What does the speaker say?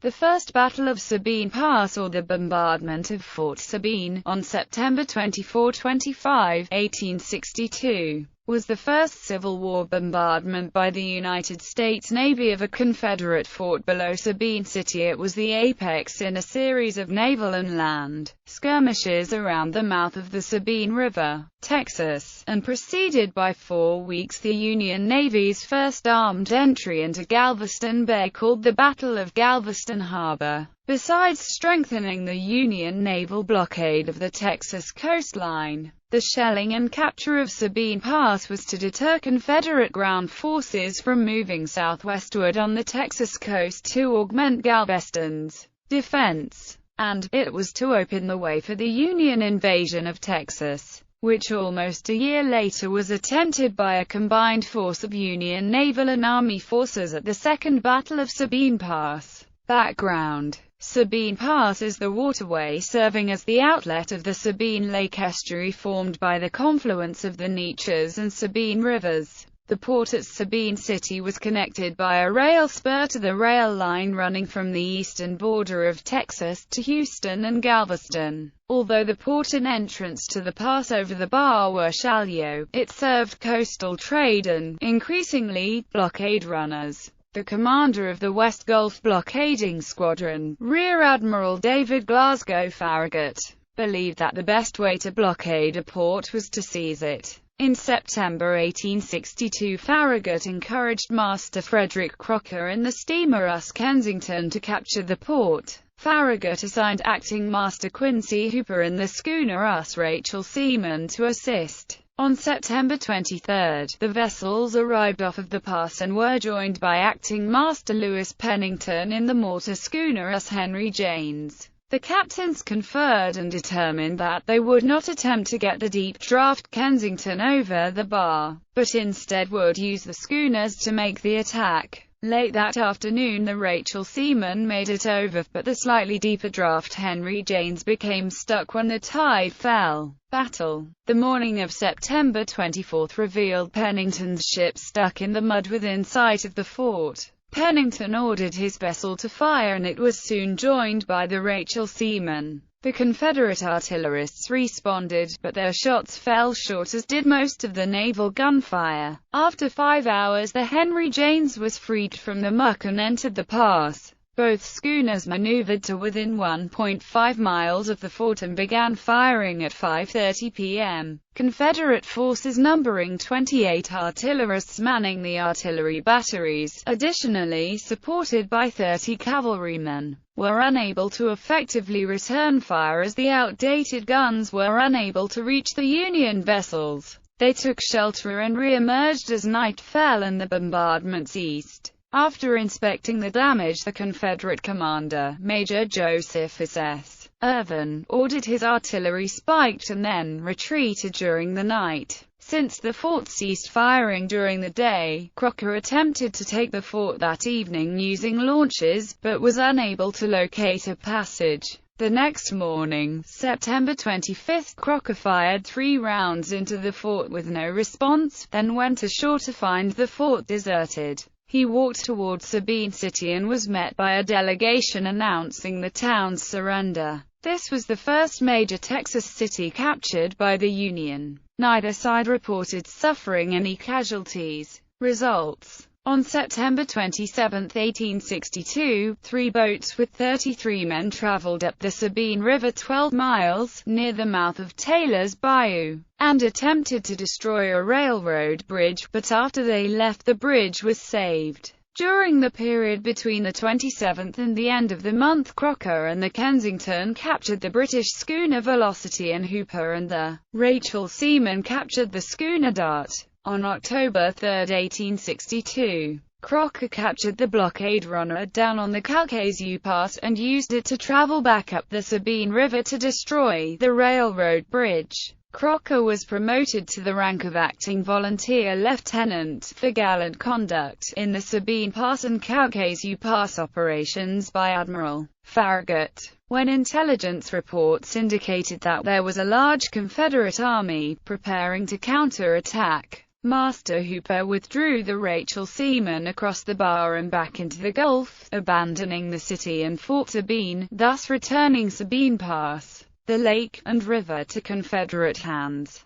The First Battle of Sabine Pass, or the bombardment of Fort Sabine, on September 24–25, 1862, was the first Civil War bombardment by the United States Navy of a Confederate fort below Sabine City. It was the apex in a series of naval and land skirmishes around the mouth of the Sabine River, Texas, and preceded by 4 weeks the Union Navy's first armed entry into Galveston Bay, called the Battle of Galveston Harbor. Besides strengthening the Union naval blockade of the Texas coastline, the shelling and capture of Sabine Pass was to deter Confederate ground forces from moving southwestward on the Texas coast to augment Galveston's defense, and it was to open the way for the Union invasion of Texas, which almost a year later was attempted by a combined force of Union naval and Army forces at the Second Battle of Sabine Pass. Background: Sabine Pass is the waterway serving as the outlet of the Sabine Lake estuary formed by the confluence of the Neches and Sabine rivers. The port at Sabine City was connected by a rail spur to the rail line running from the eastern border of Texas to Houston and Galveston. Although the port and entrance to the pass over the bar were shallow, it served coastal trade and, increasingly, blockade runners. The commander of the West Gulf Blockading Squadron, Rear Admiral David Glasgow Farragut, believed that the best way to blockade a port was to seize it. In September 1862, Farragut encouraged Master Frederick Crocker in the steamer US Kensington to capture the port. Farragut assigned acting Master Quincy Hooper and the schooner US Rachel Seaman to assist. On September 23, the vessels arrived off of the pass and were joined by acting Master Lewis Pennington in the mortar schooner US Henry James. The captains conferred and determined that they would not attempt to get the deep draft Kensington over the bar, but instead would use the schooners to make the attack. Late that afternoon the Rachel Seaman made it over, but the slightly deeper draft Henry James became stuck when the tide fell. Battle. The morning of September 24 revealed Pennington's ship stuck in the mud within sight of the fort. Pennington ordered his vessel to fire and it was soon joined by the Rachel Seaman. The Confederate artillerists responded, but their shots fell short, as did most of the naval gunfire. After 5 hours the Henry James was freed from the muck and entered the pass. Both schooners maneuvered to within 1.5 miles of the fort and began firing at 5:30 p.m. Confederate forces numbering 28 artillerists manning the artillery batteries, additionally supported by 30 cavalrymen, were unable to effectively return fire as the outdated guns were unable to reach the Union vessels. They took shelter and re-emerged as night fell and the bombardment ceased. After inspecting the damage, the Confederate commander, Major Joseph S. Irvin, ordered his artillery spiked and then retreated during the night. Since the fort ceased firing during the day, Crocker attempted to take the fort that evening using launches, but was unable to locate a passage. The next morning, September 25, Crocker fired 3 rounds into the fort with no response, then went ashore to find the fort deserted. He walked toward Sabine City and was met by a delegation announcing the town's surrender. This was the first major Texas city captured by the Union. Neither side reported suffering any casualties. Results: on September 27, 1862, 3 boats with 33 men traveled up the Sabine River 12 miles, near the mouth of Taylor's Bayou, and attempted to destroy a railroad bridge, but after they left the bridge was saved. During the period between the 27th and the end of the month, Crocker and the Kensington captured the British schooner Velocity and Hooper and the Rachel Seaman captured the schooner Dart. On October 3, 1862, Crocker captured the blockade runner down on the Calcasieu Pass and used it to travel back up the Sabine River to destroy the railroad bridge. Crocker was promoted to the rank of acting volunteer lieutenant for gallant conduct in the Sabine Pass and Calcasieu Pass operations by Admiral Farragut. When intelligence reports indicated that there was a large Confederate army preparing to counter-attack, Master Hooper withdrew the Rachel seamen across the bar and back into the Gulf, abandoning the city and Fort Sabine, thus returning Sabine Pass, the lake, and river to Confederate hands.